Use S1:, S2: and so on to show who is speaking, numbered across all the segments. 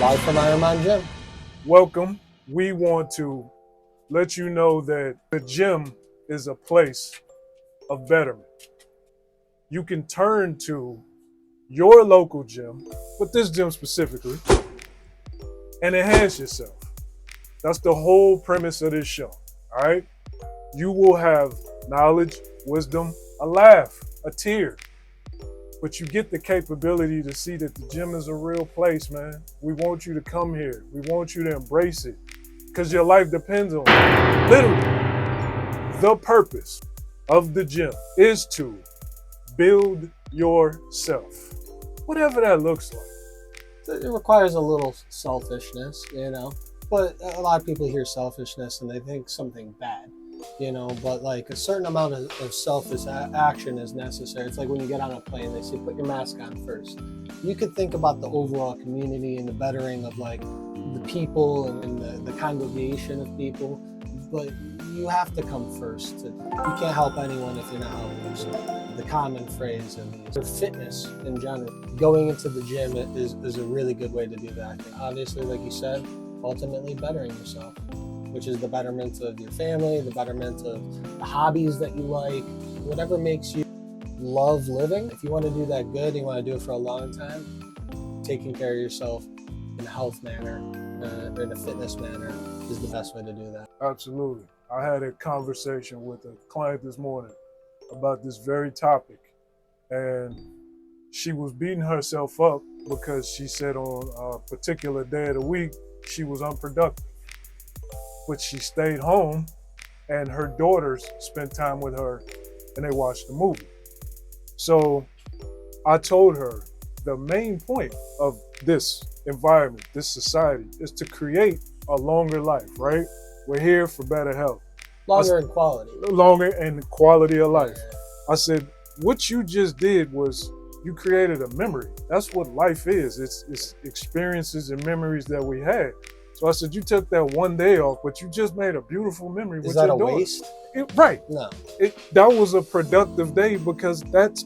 S1: Live from Iron Man Gym.
S2: Welcome. We want to let you know that the gym is a place of betterment. You can turn to your local gym, but this gym specifically, and enhance yourself. That's the whole premise of this show. All right. You will have knowledge, wisdom, a laugh, a tear, but you get the capability to see that the gym is a real place, man. We want you to come here. We want you to embrace it because your life depends on it. Literally, the purpose of the gym is to build yourself, whatever that looks like.
S1: It requires a little selfishness, but a lot of people hear selfishness and they think something bad, but like a certain amount of selfish action is necessary. It's like when you get on a plane, they say, put your mask on first. You could think about the overall community and the bettering of like the people and the congregation of people, but you have to come first. You can't help anyone if you're not helping yourself. The common phrase and fitness in general. Going into the gym is a really good way to do that. I think. Obviously, like you said, ultimately bettering yourself, which is the betterment of your family, the betterment of the hobbies that you like, whatever makes you love living. If you want to do that good, you want to do it for a long time, taking care of yourself in a health manner, in a fitness manner is the best way to do that.
S2: Absolutely. I had a conversation with a client this morning about this very topic, and she was beating herself up because she said on a particular day of the week she was unproductive, but she stayed home and her daughters spent time with her and they watched the movie. So I told her the main point of this environment, this society, is to create a longer life, right? We're here for better health.
S1: Longer in quality.
S2: Longer and quality of life. I said, what you just did was you created a memory. That's what life is. It's experiences and memories that we had. So I said, you took that one day off, but you just made a beautiful memory with your daughter.
S1: Is that a waste?
S2: Right.
S1: No.
S2: That was a productive day because that's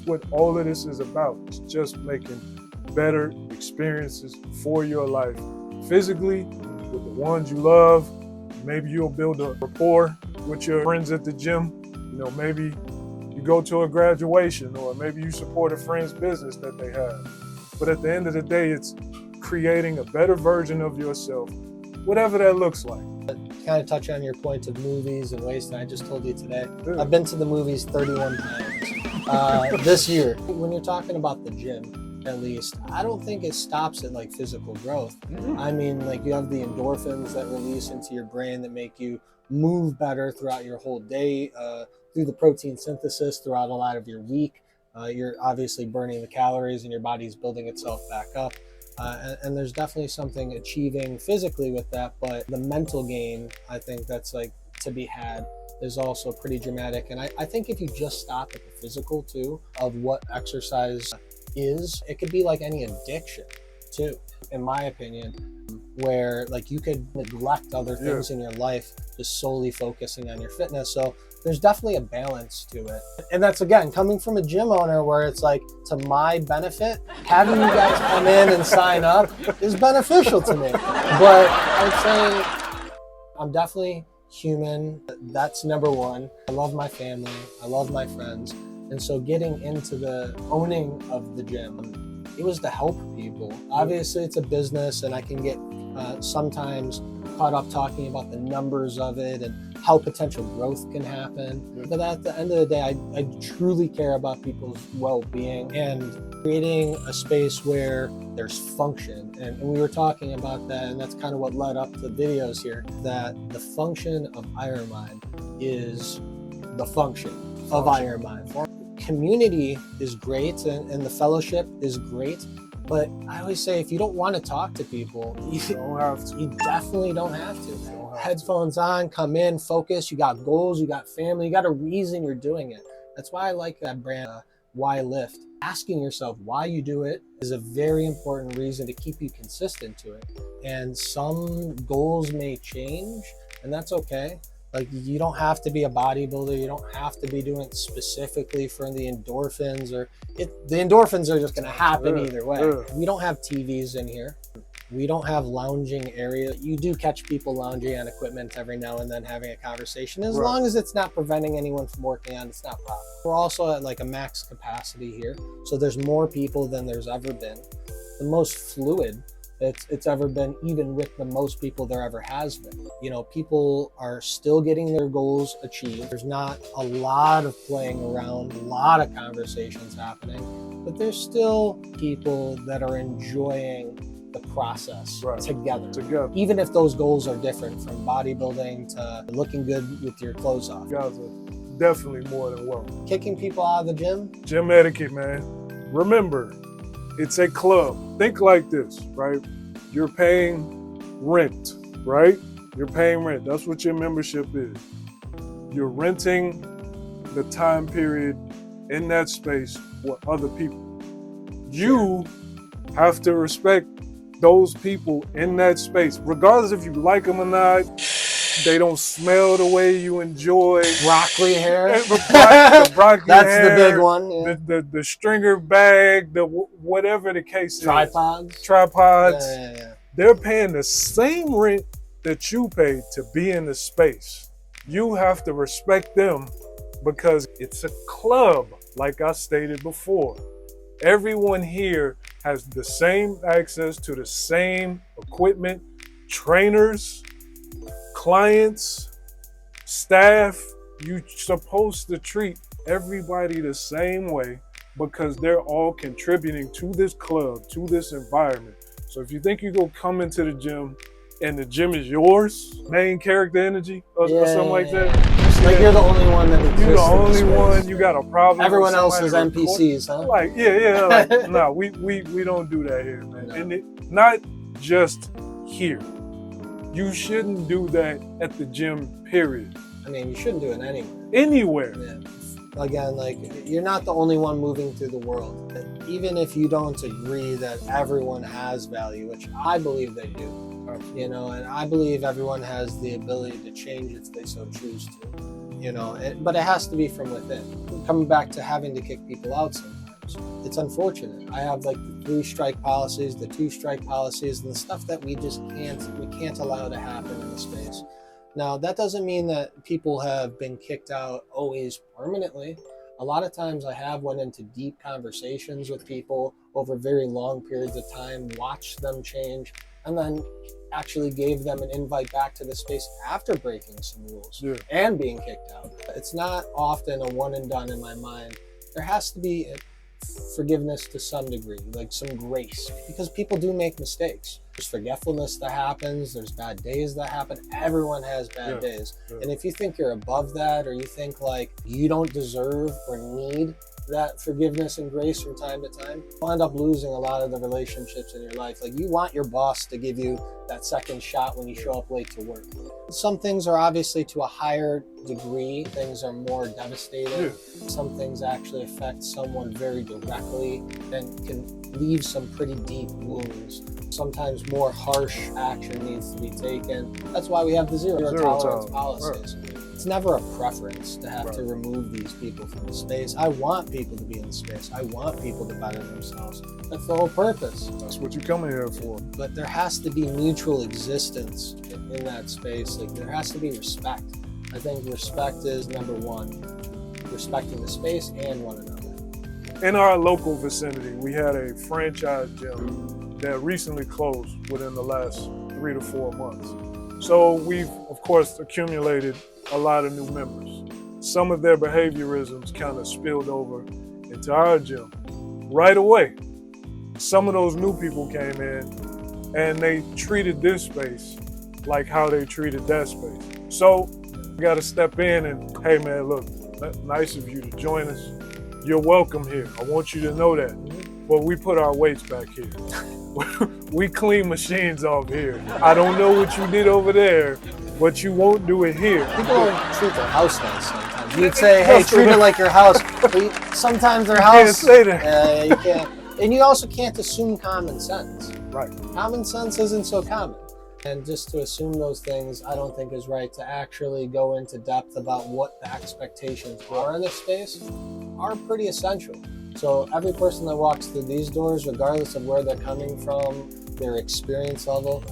S2: what all of this is about. It's just making better experiences for your life. Physically, with the ones you love. Maybe you'll build a rapport with your friends at the gym. Maybe you go to a graduation, or maybe you support a friend's business that they have. But at the end of the day, it's creating a better version of yourself, whatever that looks like.
S1: Kind of touch on your point of movies and waste. I just told you today, I've been to the movies 31 times this year. When you're talking about the gym, at least, I don't think it stops at like physical growth. Mm-hmm. I mean, like you have the endorphins that release into your brain that make you move better throughout your whole day, through the protein synthesis throughout a lot of your week. You're obviously burning the calories and your body's building itself back up. And there's definitely something achieving physically with that, but the mental gain, I think that's like to be had is also pretty dramatic. And I think if you just stop at the physical too, of what exercise is, it could be like any addiction too, in my opinion, where like you could neglect other things in your life just solely focusing on your fitness. So there's definitely a balance to it. And that's, again, coming from a gym owner where it's like, to my benefit, having you guys come in and sign up is beneficial to me. But I'd say I'm definitely human. That's number one. I love my family. I love my friends. And so getting into the owning of the gym, it was to help people. Obviously, it's a business, and I can get sometimes caught up talking about the numbers of it and how potential growth can happen. But at the end of the day, I truly care about people's well-being and creating a space where there's function. And we were talking about that, and that's kind of what led up to the videos here, that the function of Ironmind is the function of Ironmind. Community is great and the fellowship is great, but I always say if you don't want to talk to people, you definitely don't have to. Headphones on, come in, focus. You got goals, you got family, you got a reason you're doing it. That's why I like that brand, Why Lift. Asking yourself why you do it is a very important reason to keep you consistent to it. And some goals may change, and that's okay. Like, you don't have to be a bodybuilder. You don't have to be doing it specifically for the endorphins, or the endorphins are just going to happen either way. We don't have TVs in here. We don't have lounging area. You do catch people lounging on equipment every now and then having a conversation. As long as it's not preventing anyone from working on it, it's not a problem. We're also at like a max capacity here. So there's more people than there's ever been. The most fluid it's ever been, even with the most people there ever has been. You know, people are still getting their goals achieved. There's not a lot of playing around, a lot of conversations happening, but there's still people that are enjoying the process together. Even if those goals are different, from bodybuilding to looking good with your clothes off.
S2: You guys are definitely more than welcome.
S1: Kicking people out of the gym?
S2: Gym etiquette, man. Remember, it's a club. Think like this, right? You're paying rent, right? You're paying rent. That's what your membership is. You're renting the time period in that space for other people. You have to respect those people in that space, regardless if you like them or not. They don't smell the way you enjoy.
S1: Broccoli hair.
S2: The broccoli
S1: That's
S2: hair,
S1: the big one. Yeah.
S2: The stringer bag, whatever the case is.
S1: Tripods.
S2: Yeah. They're paying the same rent that you pay to be in the space. You have to respect them because it's a club, like I stated before. Everyone here has the same access to the same equipment, trainers, clients, staff. You're supposed to treat everybody the same way because they're all contributing to this club, to this environment. So if you think you go come into the gym and the gym is yours, main character energy or something like that.
S1: Like you're the only one that exists.
S2: You're the only one. You got a problem.
S1: Everyone else is NPCs, huh?
S2: Like, like, no, we don't do that here, man. No. And not just here. You shouldn't do that at the gym, period.
S1: I mean, you shouldn't do it anywhere.
S2: Anywhere.
S1: Yeah. Again, like, you're not the only one moving through the world. Even if you don't agree that everyone has value, which I believe they do. You know, and I believe everyone has the ability to change if they so choose to, you know, but it has to be from within. Coming back to having to kick people out sometimes, it's unfortunate. I have like the 3-strike policies, the 2-strike policies, and the stuff that we can't allow to happen in the space. Now, that doesn't mean that people have been kicked out always permanently. A lot of times I have went into deep conversations with people over very long periods of time, watched them change, and then actually gave them an invite back to the space after breaking some rules and being kicked out. It's not often a one and done in my mind. There has to be forgiveness to some degree, like some grace, because people do make mistakes. There's forgetfulness that happens, there's bad days that happen. Everyone has bad days. And if you think you're above that, or you think like you don't deserve or need that forgiveness and grace from time to time, you'll end up losing a lot of the relationships in your life. Like, you want your boss to give you that second shot when you show up late to work. Some things are obviously to a higher degree. Things are more devastating. Some things actually affect someone very directly and can leave some pretty deep wounds. Sometimes more harsh action needs to be taken. That's why we have the zero tolerance policies. It's never a preference to have to remove these people from the space. I want people to be in the space. I want people to better themselves. That's the whole purpose.
S2: That's what you come in here for.
S1: But there has to be mutual existence in that space. Like, there has to be respect. I think respect is number one. Respecting the space and one another.
S2: In our local vicinity, we had a franchise gym that recently closed within the last 3 to 4 months. So we've, of course, accumulated a lot of new members. Some of their behaviorisms kind of spilled over into our gym right away. Some of those new people came in and they treated this space like how they treated that space. So we got to step in and, hey man, look, nice of you to join us. You're welcome here. I want you to know that. But we put our weights back here. We clean machines off here. I don't know what you did over there, but you won't do it here.
S1: People don't treat their house nice sometimes. You'd say, hey, treat it like your house. But sometimes their house... You
S2: can't say that.
S1: Yeah, you can't. And you also can't assume common sense.
S2: Right.
S1: Common sense isn't so common. And just to assume those things, I don't think is right. To actually go into depth about what the expectations are in this space are pretty essential. So every person that walks through these doors, regardless of where they're coming from, their experience level,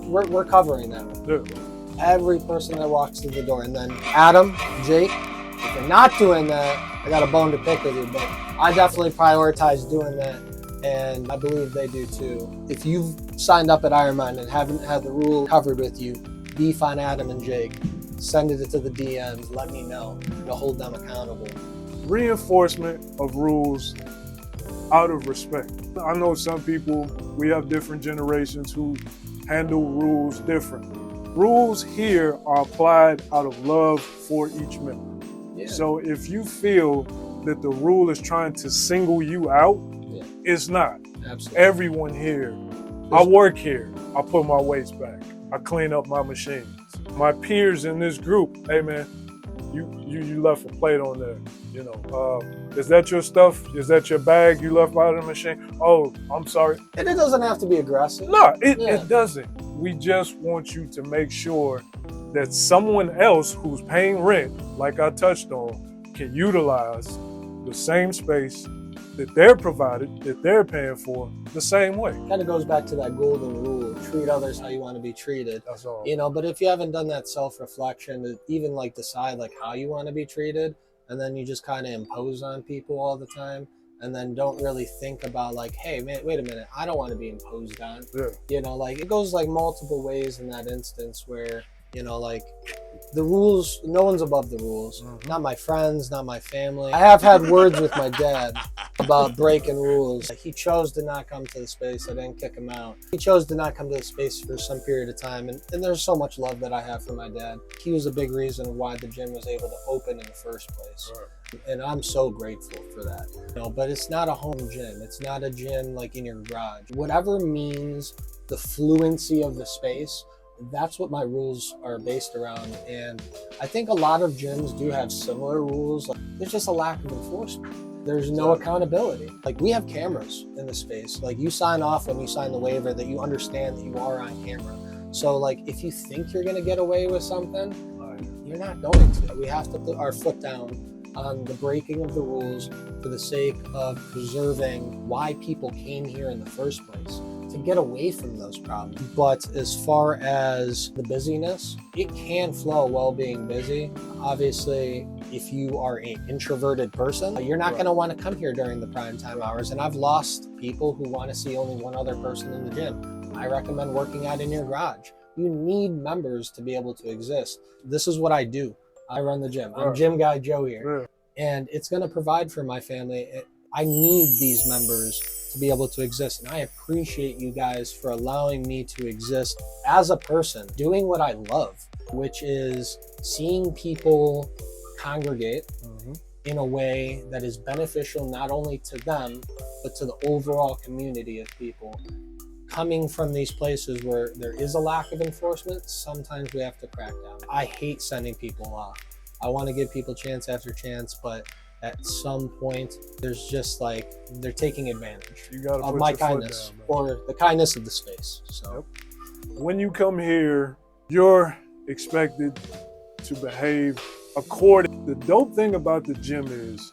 S1: we're covering that.
S2: Yeah.
S1: Every person that walks through the door. And then Adam, Jake, if you're not doing that, I got a bone to pick with you, but I definitely prioritize doing that. And I believe they do too. If you've signed up at Ironman and haven't had the rule covered with you, beef on Adam and Jake. Send it to the DMs. Let me know to hold them accountable.
S2: Reinforcement of rules out of respect. I know some people, we have different generations who handle rules differently. Rules here are applied out of love for each member.
S1: Yeah.
S2: So if you feel that the rule is trying to single you out, it's not.
S1: Absolutely.
S2: Everyone here, I work here, I put my weights back, I clean up my machines. My peers in this group, hey man, you left a plate on there, you know. Is that your stuff? Is that your bag you left by the machine? Oh, I'm sorry.
S1: And it doesn't have to be aggressive.
S2: No, it doesn't. We just want you to make sure that someone else who's paying rent, like I touched on, can utilize the same space that they're provided, that they're paying for, the same way.
S1: Kind of goes back to that golden rule: treat others how you want to be treated.
S2: That's all.
S1: You know, but if you haven't done that self-reflection to even like decide like how you want to be treated, and then you just kind of impose on people all the time, and then don't really think about like, hey man, wait a minute, I don't want to be imposed on.
S2: Yeah.
S1: You know, like it goes like multiple ways in that instance where, you know, like the rules, no one's above the rules.
S2: Mm-hmm.
S1: Not my friends, not my family. I have had words with my dad about breaking rules. He chose to not come to the space. I didn't kick him out. He chose to not come to the space for some period of time. And there's so much love that I have for my dad. He was a big reason why the gym was able to open in the first place. Right. And I'm so grateful for that. You know, but it's not a home gym. It's not a gym like in your garage. Whatever means the fluency of the space, that's what my rules are based around. And I think a lot of gyms do have similar rules. Like, there's just a lack of enforcement. There's no accountability. Like, we have cameras in the space. Like, you sign off when you sign the waiver that you understand that you are on camera. So like, if you think you're gonna get away with something, you're not going to. We have to put our foot down on the breaking of the rules for the sake of preserving why people came here in the first place, to get away from those problems. But as far as the busyness, it can flow while being busy. Obviously, if you are an introverted person, you're not going to want to come here during the prime time hours. And I've lost people who want to see only one other person in the gym. I recommend working out in your garage. You need members to be able to exist. This is what I do. I run the gym. I'm Gym Guy Joe here. And it's going to provide for my family. I need these members to be able to exist. And I appreciate you guys for allowing me to exist as a person, doing what I love, which is seeing people congregate in a way that is beneficial not only to them, but to the overall community of people. Coming from these places where there is a lack of enforcement, sometimes we have to crack down. I hate sending people off. I want to give people chance after chance, but at some point, there's just like, they're taking advantage of my kindness or the kindness of the space. So,
S2: when you come here, you're expected to behave according. The dope thing about the gym is,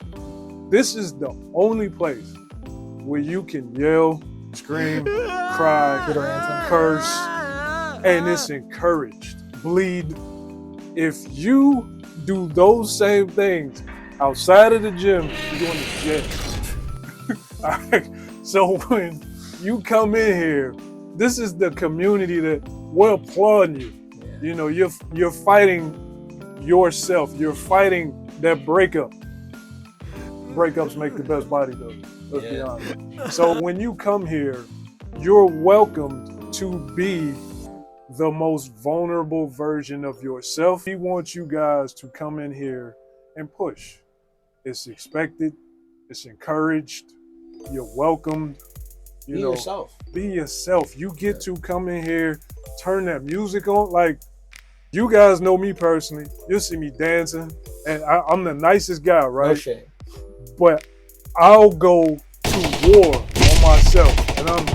S2: this is the only place where you can yell, scream, cry, curse, and it's encouraged. Bleed. If you do those same things outside of the gym, you're going to jail. All right. So when you come in here, this is the community that we're applauding you. Yeah. You know, you're fighting yourself. You're fighting that breakup. Breakups make the best bodybuilder. Let's be honest. So when you come here, you're welcomed to be the most vulnerable version of yourself. We want you guys to come in here and push. It's expected. It's encouraged. You're welcomed.
S1: Be yourself.
S2: Be yourself. You get to come in here, turn that music on. Like, you guys know me personally. You'll see me dancing, and I'm the nicest guy, right?
S1: No shame.
S2: But I'll go to war on myself, and I'm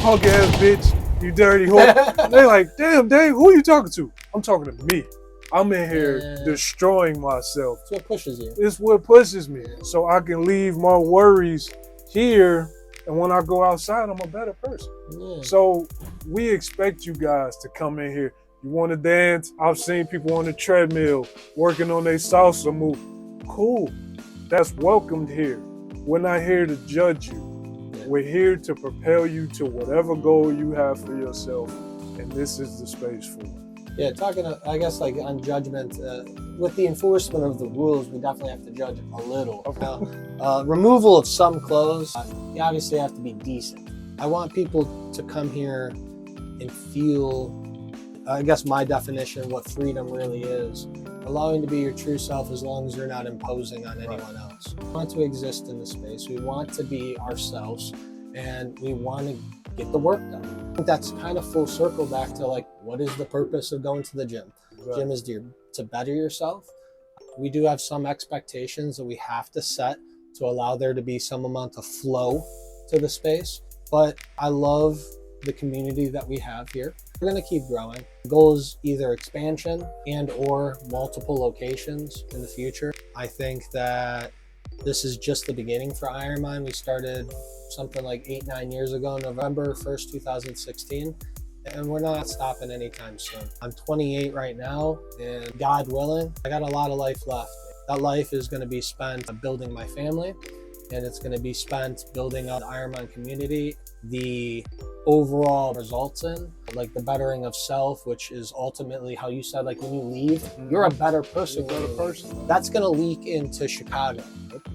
S2: punk ass bitch. You dirty whore. They're like, damn, Dave, who are you talking to? I'm talking to me. I'm in here destroying myself.
S1: It's what pushes you.
S2: It's what pushes me. So I can leave my worries here And when I go outside, I'm a better person.
S1: Yeah.
S2: So we expect you guys to come in here. You want to dance? I've seen people on the treadmill working on their salsa move. Cool. That's welcomed here. We're not here to judge you. We're here to propel you to whatever goal you have for yourself. And this is the space for it.
S1: Yeah, talking, I guess, like on judgment, with the enforcement of the rules, we definitely have to judge a little. Removal of some clothes, you obviously have to be decent. I want people to come here and feel, I guess my definition of what freedom really is, allowing to be your true self as long as you're not imposing on anyone else. We want to exist in the space. We want to be ourselves, and we want to get the work done. I think that's kind of full circle back to like, what is the purpose of going to the gym?
S2: Right.
S1: Gym is to better yourself. We do have some expectations that we have to set to allow there to be some amount of flow to the space. But I love the community that we have here. We're going to keep growing. The goal is either expansion and or multiple locations in the future. I think that this is just the beginning for Ironmind. We started something like 8-9 years ago, November 1st, 2016. And we're not stopping anytime soon. I'm 28 right now, and God willing, I got a lot of life left. That life is going to be spent building my family, and it's going to be spent building out the Ironmind community. The overall results in, like the bettering of self, which is ultimately how you said, like when you leave, you're a better person.
S2: You're a better person.
S1: That's going to leak into Chicago.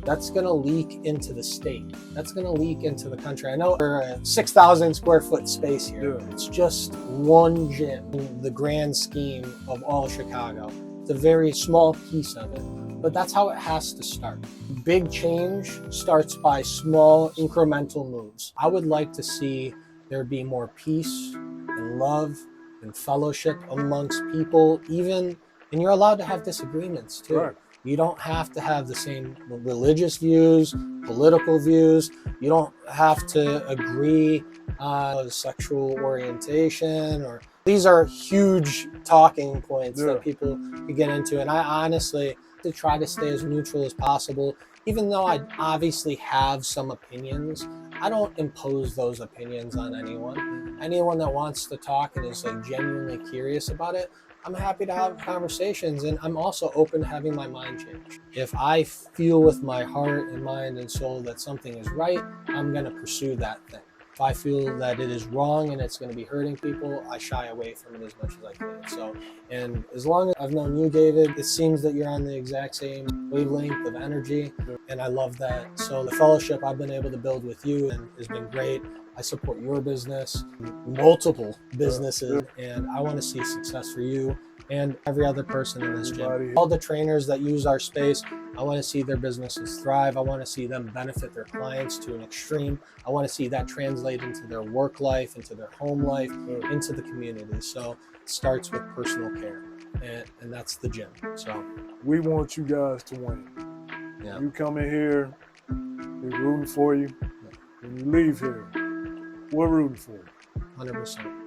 S1: That's going to leak into the state. That's going to leak into the country. I know we're a 6,000 square foot space here.
S2: Yeah.
S1: It's just one gym in the grand scheme of all Chicago. It's a very small piece of it, but that's how it has to start. Big change starts by small incremental moves. I would like to see there be more peace and love and fellowship amongst people, and you're allowed to have disagreements too.
S2: Right.
S1: You don't have to have the same religious views, political views. You don't have to agree on sexual orientation, or these are huge talking points that people can get into. And I honestly try to stay as neutral as possible. Even though I obviously have some opinions, I don't impose those opinions on anyone. Anyone that wants to talk and is like genuinely curious about it, I'm happy to have conversations, and I'm also open to having my mind change. If I feel with my heart and mind and soul that something is right, I'm going to pursue that thing. If I feel that it is wrong and it's going to be hurting people, I shy away from it as much as I can. So, and as long as I've known you, David, it seems that you're on the exact same wavelength of energy, and I love that. So the fellowship I've been able to build with you has been great. I support your business, multiple businesses, and I want to see success for you and every other person in this gym. All the trainers that use our space, I want to see their businesses thrive. I want to see them benefit their clients to an extreme. I want to see that translate into their work life, into their home life, into the community. So it starts with personal care, and that's the gym. So
S2: we want you guys to win.
S1: Yeah.
S2: You come in here, we're rooting for you. When you leave here, we're rooting for you.
S1: 100%.